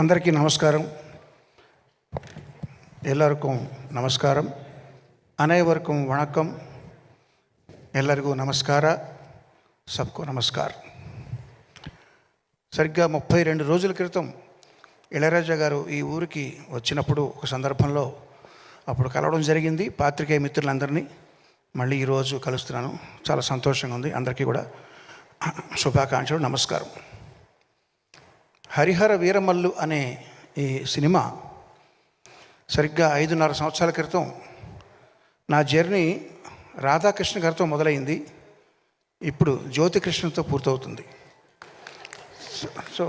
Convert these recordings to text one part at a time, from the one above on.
అందరికీ నమస్కారం. ಎಲ್ಲರಿಗೂ ನಮಸ್ಕಾరం. ಅನೇವರ್ಕಂ ವಣಕಂ. ಎಲ್ಲರಿಗೂ నమస్కార. సబ్కో నమస్కార్. సరిగ్గా 32 రోజుల క్రితం ఇళయరాజా గారు ఈ ఊరికి వచ్చినప్పుడు ఒక సందర్భంలో అప్పుడు కలవడం జరిగింది. పాత్రికేయ మిత్రులందరినీ మళ్ళీ ఈరోజు కలుస్తున్నాను. చాలా సంతోషంగా ఉంది. అందరికీ కూడా శుభాకాంక్షలు, నమస్కారం. హరిహర వీరమల్లు అనే ఈ సినిమా సరిగ్గా 5.5 సంవత్సరాల క్రితం నా జర్నీ రాధాకృష్ణ గారితో మొదలైంది. ఇప్పుడు జ్యోతికృష్ణతో పూర్తవుతుంది. సో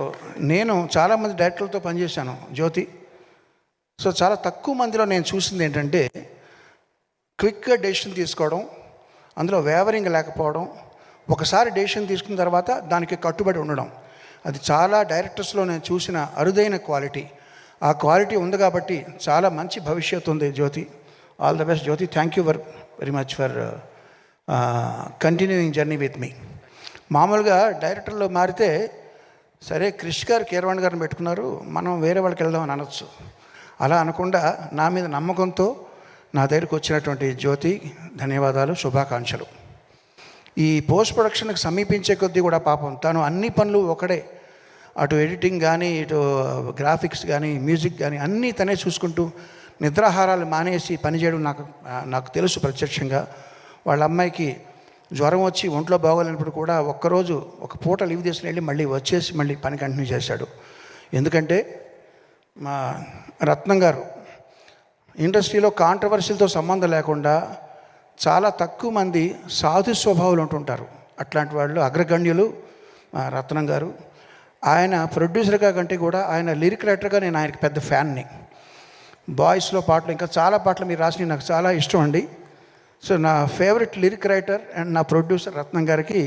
నేను చాలామంది డైరెక్టర్లతో పనిచేశాను. జ్యోతి చాలా తక్కువ మందిలో నేను చూసింది ఏంటంటే క్విక్గా డెసిషన్ తీసుకోవడం, అందులో వేవరింగ్ లేకపోవడం, ఒకసారి డెసిషన్ తీసుకున్న తర్వాత దానికి కట్టుబడి ఉండడం. అది చాలా డైరెక్టర్స్లో నేను చూసిన అరుదైన క్వాలిటీ. ఆ క్వాలిటీ ఉంది కాబట్టి చాలా మంచి భవిష్యత్తు ఉంది. Jyoti, all the best Jyoti. Thank you very much for continuing journey with me. మామూలుగా డైరెక్టర్లో మారితే సరే క్రిష్ గారు, కీరవాణి గారిని పెట్టుకున్నారు, మనం వేరే వాళ్ళకి వెళ్దామని అనొచ్చు. అలా అనకుండా నా మీద నమ్మకంతో నా దగ్గరికి వచ్చినటువంటి జ్యోతి, ధన్యవాదాలు, శుభాకాంక్షలు. ఈ పోస్ట్ ప్రొడక్షన్కి సమీపించే కొద్దీ కూడా పాపం తను అన్ని పనులు ఒకడే, అటు ఎడిటింగ్ కానీ, ఇటు గ్రాఫిక్స్ కానీ, మ్యూజిక్ కానీ అన్నీ తనే చూసుకుంటూ నిద్రాహారాలు మానేసి పనిచేయడం నాకు తెలుసు ప్రత్యక్షంగా. వాళ్ళ అమ్మాయికి జ్వరం వచ్చి ఒంట్లో బాగోలేనప్పుడు కూడా ఒక్కరోజు ఒక పూట లీవ్ తీసుకుని వెళ్ళి మళ్ళీ వచ్చేసి మళ్ళీ పని కంటిన్యూ చేశాడు. ఎందుకంటే మా రత్నం గారు ఇండస్ట్రీలో కాంట్రవర్సీలతో సంబంధం లేకుండా చాలా తక్కువ మంది సాధు స్వభావాలు ఉంటుంటారు. అట్లాంటి వాళ్ళు అగ్రగణ్యులు రత్నం గారు. ఆయన ప్రొడ్యూసర్గా కంటే కూడా ఆయన లిరిక్ రైటర్గా నేను ఆయనకి పెద్ద ఫ్యాన్ని. బాయ్స్లో పాటలు, ఇంకా చాలా పాటలు మీరు రాసినవి నాకు చాలా ఇష్టం అండి. సో నా ఫేవరెట్ లిరిక్ రైటర్ అండ్ నా ప్రొడ్యూసర్ రత్నం గారికి,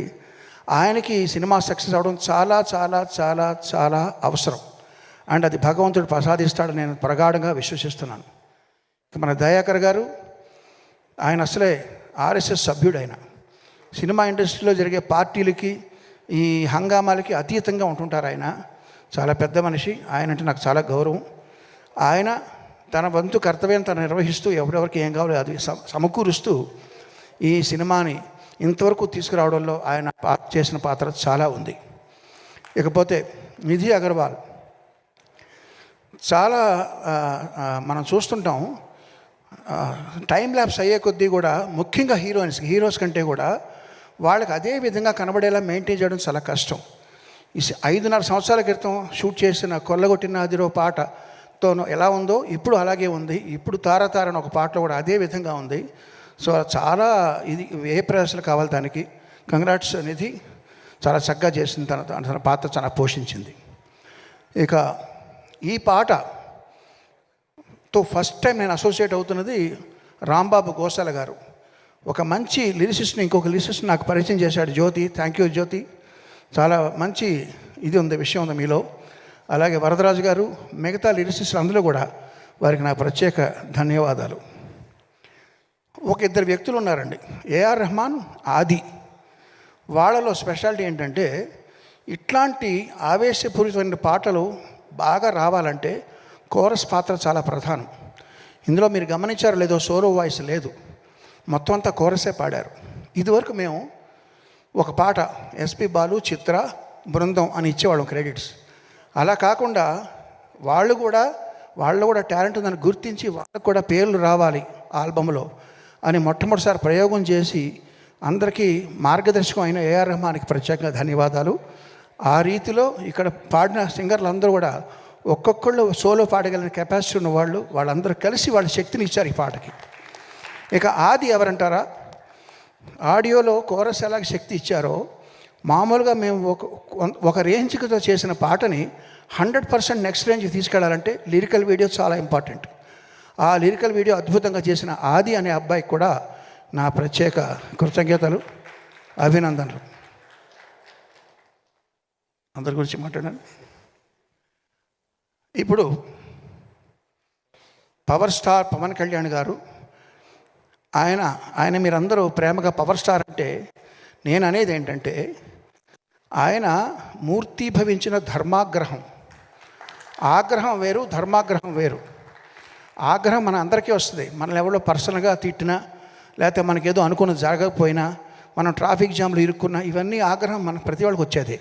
ఆయనకి సినిమా సక్సెస్ అవడం చాలా చాలా చాలా చాలా అవసరం. అండ్ అది భగవంతుడు ప్రసాదిస్తాడని నేను ప్రగాఢంగా విశ్వసిస్తున్నాను. మన దయాకర్ గారు, ఆయన అసలే ఆర్ఎస్ఎస్ సభ్యుడు. ఆయన సినిమా ఇండస్ట్రీలో జరిగే పార్టీలకి, ఈ హంగామాలకి అతీతంగా ఉంటుంటారు. ఆయన చాలా పెద్ద మనిషి. ఆయన అంటే నాకు చాలా గౌరవం. ఆయన తన వంతు కర్తవ్యం తను నిర్వహిస్తూ ఎవరెవరికి ఏం కావాలో అది సమకూరుస్తూ ఈ సినిమాని ఇంతవరకు తీసుకురావడంలో ఆయన చేసిన పాత్ర చాలా ఉంది. ఇకపోతే నిధి అగర్వాల్, చాలా మనం చూస్తుంటాం టైం ల్యాప్స్ అయ్యే కొద్దీ కూడా, ముఖ్యంగా హీరోస్ కంటే కూడా వాళ్ళకి అదే విధంగా కనబడేలా మెయింటైన్ చేయడం చాలా కష్టం. ఈ 5.5 సంవత్సరాల క్రితం షూట్ చేసిన కొల్లగొట్టిన అదిరో పాటతోనూ ఎలా ఉందో ఇప్పుడు అలాగే ఉంది. ఇప్పుడు తారతారని ఒక పాటలో కూడా అదే విధంగా ఉంది. సో చాలా ఇది ఏ ప్రయాసాలు కావాలి దానికి. కంగ్రాట్స్ నిధి, చాలా చక్కగా చేసింది. తన పాత్ర చాలా పోషించింది. ఇక ఈ పాటతో ఫస్ట్ టైం నేను అసోసియేట్ అవుతున్నది రాంబాబు గోసాల గారు. ఒక మంచి లిరిసిస్ట్ని ఇంకొక లిరిసిస్ట్ నాకు పరిచయం చేశాడు జ్యోతి. థ్యాంక్ యూ జ్యోతి. చాలా మంచి ఇది ఉంది, విషయం ఉంది మీలో. అలాగే వరదరాజు గారు, మిగతా లిరిసిస్టులు అందులో కూడా వారికి నా ప్రత్యేక ధన్యవాదాలు. ఒక 2 వ్యక్తులు ఉన్నారండి, ఏఆర్ రెహమాన్, ఆది. వాళ్ళలో స్పెషాలిటీ ఏంటంటే ఇట్లాంటి ఆవేశపూరితమైన పాటలు బాగా రావాలంటే కోరస్ పాత్ర చాలా ప్రధానం. ఇందులో మీరు గమనించారో లేదో, సోలో వాయిస్ లేదు, మొత్తం అంతా కోరసే పాడారు. ఇదివరకు మేము ఒక పాట ఎస్పి బాలు, చిత్ర, బృందం అని ఇచ్చేవాళ్ళం క్రెడిట్స్. అలా కాకుండా వాళ్ళు కూడా టాలెంట్ ఉందని గుర్తించి వాళ్ళకు కూడా పేర్లు రావాలి ఆల్బంలో అని మొట్టమొదటిసారి ప్రయోగం చేసి అందరికీ మార్గదర్శకం అయిన ఏఆర్ రెహమాన్కి ప్రత్యేకంగా ధన్యవాదాలు. ఆ రీతిలో ఇక్కడ పాడిన సింగర్లు అందరూ కూడా ఒక్కొక్కళ్ళు సోలో పాడగలిగిన కెపాసిటీ ఉన్న వాళ్ళందరూ కలిసి వాళ్ళ శక్తిని ఇచ్చారు ఈ పాటకి. ఇక ఆది ఎవరంటారా, ఆడియోలో కోరస్ ఎలాగ శక్తి ఇచ్చారో, మామూలుగా మేము ఒక రేంజ్తో చేసిన పాటని 100% నెక్స్ట్ రేంజ్కి తీసుకెళ్లాలంటే లిరికల్ వీడియో చాలా ఇంపార్టెంట్. ఆ లిరికల్ వీడియో అద్భుతంగా చేసిన ఆది అనే అబ్బాయికి కూడా నా ప్రత్యేక కృతజ్ఞతలు, అభినందనలు. అందరి గురించి మాట్లాడాను. ఇప్పుడు పవర్ స్టార్ పవన్ కళ్యాణ్ గారు, ఆయన మీరందరూ ప్రేమగా పవర్ స్టార్ అంటే, నేను అనేది ఏంటంటే ఆయన మూర్తీభవించిన ధర్మాగ్రహం. ఆగ్రహం వేరు, ధర్మాగ్రహం వేరు. ఆగ్రహం మన అందరికీ వస్తుంది. మనల్ని ఎవరో పర్సనల్గా తిట్టినా, లేకపోతే మనకేదో అనుకున్నది జరగకపోయినా, మనం ట్రాఫిక్ జామ్లు ఇరుక్కున్నా, ఇవన్నీ ఆగ్రహం మన ప్రతి వాళ్ళకి వచ్చేది.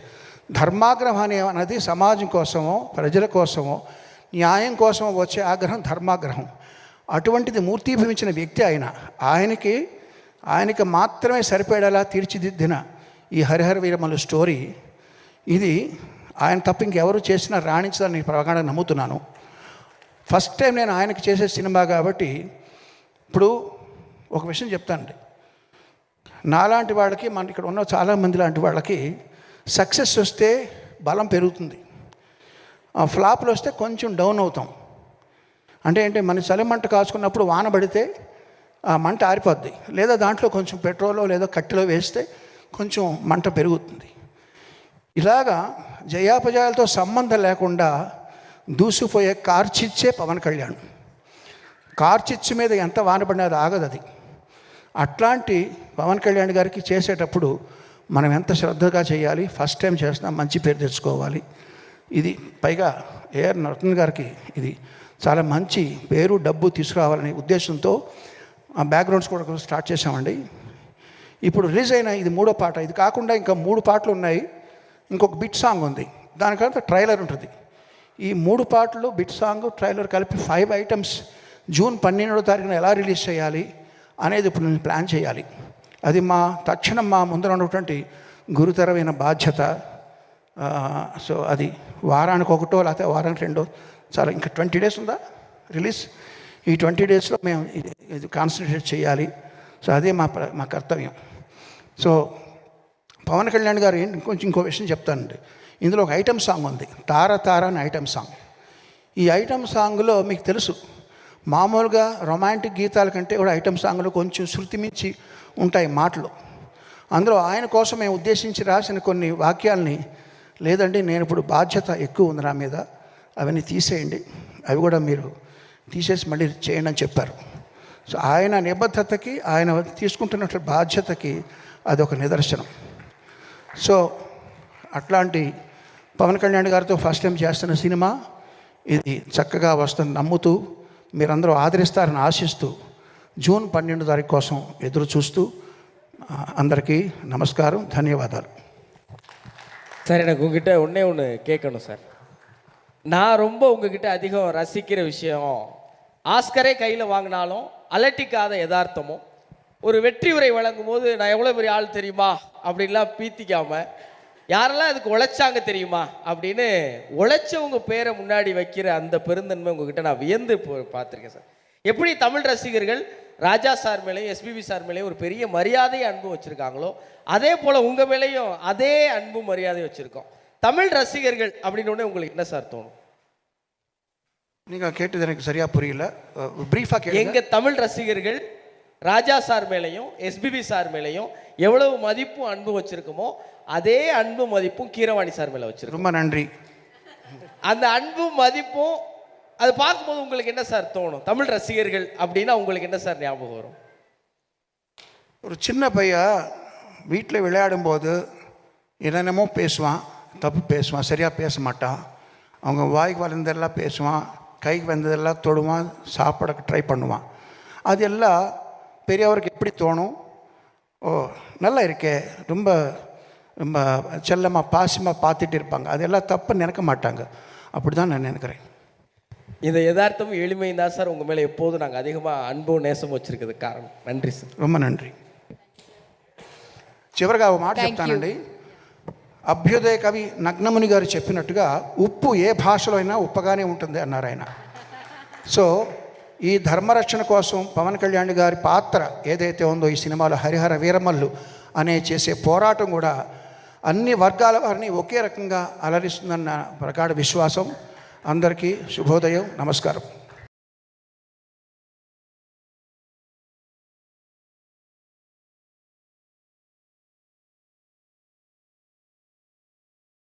ధర్మాగ్రహం అనేది సమాజం కోసమో, ప్రజల కోసమో, న్యాయం కోసమో వచ్చే ఆగ్రహం ధర్మాగ్రహం. అటువంటిది మూర్తీభవించిన వ్యక్తి ఆయనకి మాత్రమే సరిపడేలా తీర్చిదిద్దిన ఈ హరిహర వీరమల్లు స్టోరీ, ఇది ఆయన తప్ప ఇంకెవరు చేసినా రాణించదని ప్రగాఢంగా నమ్ముతున్నాను. ఫస్ట్ టైం నేను ఆయనకి చేసే సినిమా కాబట్టి. ఇప్పుడు ఒక విషయం చెప్తానండి, నాలాంటి వాళ్ళకి, మన ఇక్కడ ఉన్న చాలామంది లాంటి వాళ్ళకి సక్సెస్ వస్తే బలం పెరుగుతుంది, ఫ్లాప్లు వస్తే కొంచెం డౌన్ అవుతాం. అంటే ఏంటి, మన చలిమంట కాచుకున్నప్పుడు వాన పడితే ఆ మంట ఆరిపోద్ది, లేదా దాంట్లో కొంచెం పెట్రోలో లేదా కట్టెలో వేస్తే కొంచెం మంట పెరుగుతుంది. ఇలాగా జయాపజయాలతో సంబంధం లేకుండా దూసిపోయే కార్చిచ్చే పవన్ కళ్యాణ్. కార్చిచ్చు మీద ఎంత వాన పడినా అది ఆగదు. అది అట్లాంటి పవన్ కళ్యాణ్ గారికి చేసేటప్పుడు మనం ఎంత శ్రద్ధగా చేయాలి. ఫస్ట్ టైం చేసినా మంచి పేరు తెచ్చుకోవాలి. ఇది పైగా ఏఆర్ నరసింహన్ గారికి ఇది చాలా మంచి పేరు, డబ్బు తీసుకురావాలనే ఉద్దేశంతో ఆ బ్యాక్గ్రౌండ్స్ కూడా స్టార్ట్ చేసామండి. ఇప్పుడు రిలీజ్ అయిన ఇది 3వ పాట. ఇది కాకుండా ఇంకా 3 పాటలు ఉన్నాయి. ఇంకొక బిట్ సాంగ్ ఉంది, దానికంతా ట్రైలర్ ఉంటుంది. ఈ 3 పాటలు, బిట్ సాంగ్, ట్రైలర్ కలిపి 5 ఐటమ్స్ జూన్ 12వ తారీఖున ఎలా రిలీజ్ చేయాలి అనేది ఇప్పుడు నేను ప్లాన్ చేయాలి. అది తక్షణం మా ముందర ఉన్నటువంటి గురుతరమైన బాధ్యత. సో అది వారానికి 1 లేకపోతే వారానికి 2, చాలా ఇంకా 20 డేస్ ఉందా రిలీజ్. ఈ 20 డేస్లో మేము ఇది కాన్సన్ట్రేట్ చేయాలి. సో అదే మా కర్తవ్యం. సో పవన్ కళ్యాణ్ గారు ఇంకో విషయం చెప్తానండి. ఇందులో ఒక ఐటమ్ సాంగ్ ఉంది, తార తార అని ఐటమ్ సాంగ్. ఈ ఐటమ్ సాంగ్లో మీకు తెలుసు, మామూలుగా రొమాంటిక్ గీతాల కంటే కూడా ఐటమ్ సాంగ్లో కొంచెం శృతి మించి ఉంటాయి మాటలు. అందులో ఆయన కోసం మేము ఉద్దేశించి రాసిన కొన్ని వాక్యాలని, లేదండి నేను ఇప్పుడు బాధ్యత ఎక్కువ ఉంది నా మీద, అవన్నీ తీసేయండి, అవి కూడా మీరు తీసేసి మళ్ళీ చేయండి అని చెప్పారు. సో ఆయన నిబద్ధతకి, ఆయన తీసుకుంటున్నటువంటి బాధ్యతకి అదొక నిదర్శనం. సో అట్లాంటి పవన్ కళ్యాణ్ గారితో ఫస్ట్ టైం చేస్తున్న సినిమా ఇది చక్కగా వస్తుంది నమ్ముతూ, మీరందరూ ఆదరిస్తారని ఆశిస్తూ, జూన్ 12వ తారీఖు కోసం ఎదురు చూస్తూ అందరికీ నమస్కారం, ధన్యవాదాలు. சார், எனக்கு உங்ககிட்ட ஒன்று கேட்கணும் சார். நான் ரொம்ப உங்ககிட்ட அதிகம் ரசிக்கிற விஷயம், ஆஸ்கரே கையில் வாங்கினாலும் அலட்டிக்காத யதார்த்தமும், ஒரு வெற்றி உரை வழங்கும் போது நான் எவ்வளோ பெரிய ஆள் தெரியுமா அப்படின்லாம் பீத்திக்காமல், யாரெல்லாம் அதுக்கு உழைச்சாங்க தெரியுமா அப்படின்னு உழைச்சவங்க பேரை முன்னாடி வைக்கிற அந்த பெருந்தன்மை உங்ககிட்ட நான் வியந்து பார்த்துருக்கேன் சார். எப்படி தமிழ் ரசிகர்கள் ராஜா சார் மேலேயும் எஸ்பிபி சார் மேலேயும் ஒரு பெரிய மரியாதை அன்பு வச்சுருக்காங்களோ, அதே போல் உங்கள் மேலேயும் அதே அன்பு மரியாதை வச்சுருக்கோம். தமிழ் ரசிகர்கள் அப்படின்னு உங்களுக்கு என்ன சார் தோணும்? நீங்கள் கேட்டது எனக்கு சரியாக புரியல, ப்ரீஃபாக கேளுங்க. எங்கள் தமிழ் ரசிகர்கள் ராஜா சார் மேலேயும் எஸ்பிபி சார் மேலேயும் எவ்வளவு மதிப்பும் அன்பு வச்சுருக்கோமோ, அதே அன்பு மதிப்பும் கீரவாணி சார் மேலே வச்சுருக்கோம். ரொம்ப நன்றி. அந்த அன்பும் மதிப்பும் அது பார்க்கும்போது உங்களுக்கு என்ன சார் தோணும்? தமிழ் ரசிகர்கள் அப்படின்னா உங்களுக்கு என்ன சார் ஞாபகம் வரும்? ஒரு சின்ன பையன் வீட்டில் விளையாடும்போது என்னென்னமோ பேசுவான், தப்பு பேசுவான், சரியாக பேச மாட்டான். அவங்க வாய்க்கு வளர்ந்ததெல்லாம் பேசுவான், கைக்கு வந்ததெல்லாம் தொடுவான், சாப்பிட ட்ரை பண்ணுவான். அது எல்லாம் பெரியவருக்கு எப்படி தோணும்? ஓ நல்லா இருக்கே, ரொம்ப ரொம்ப செல்லமாக பாசமாக பார்த்துட்டு இருப்பாங்க. அதெல்லாம் தப்பு நினைக்க மாட்டாங்க. அப்படி தான் நான் நினைக்கிறேன். இந்த யதார்த்தம் எளிமையும் தான் சார் உங்கள் மேலே எப்போதும் நாங்கள் அதிகமாக அன்பும் நேசம் வச்சுருக்கிறதுக்கு காரணம். நன்றி సార్. ரொம்ப நன்றி. చివరిగా ఒక మాట చెప్తానండి. అభ్యుదయ కవి నగ్నముని గారు చెప్పినట్టుగా ఉప్పు ఏ భాషలో అయినా ఉప్పగానే ఉంటుంది అన్నారు ఆయన. సో ఈ ధర్మరక్షణ కోసం పవన్ కళ్యాణ్ గారి పాత్ర ఏదైతే ఉందో ఈ సినిమాలో హరిహర వీరమల్లు అనే చేసే పోరాటం కూడా అన్ని వర్గాల వారిని ఒకే రకంగా అలరిస్తుందన్న ప్రగాఢ విశ్వాసం. అందరికీ శుభోదయం, నమస్కారం.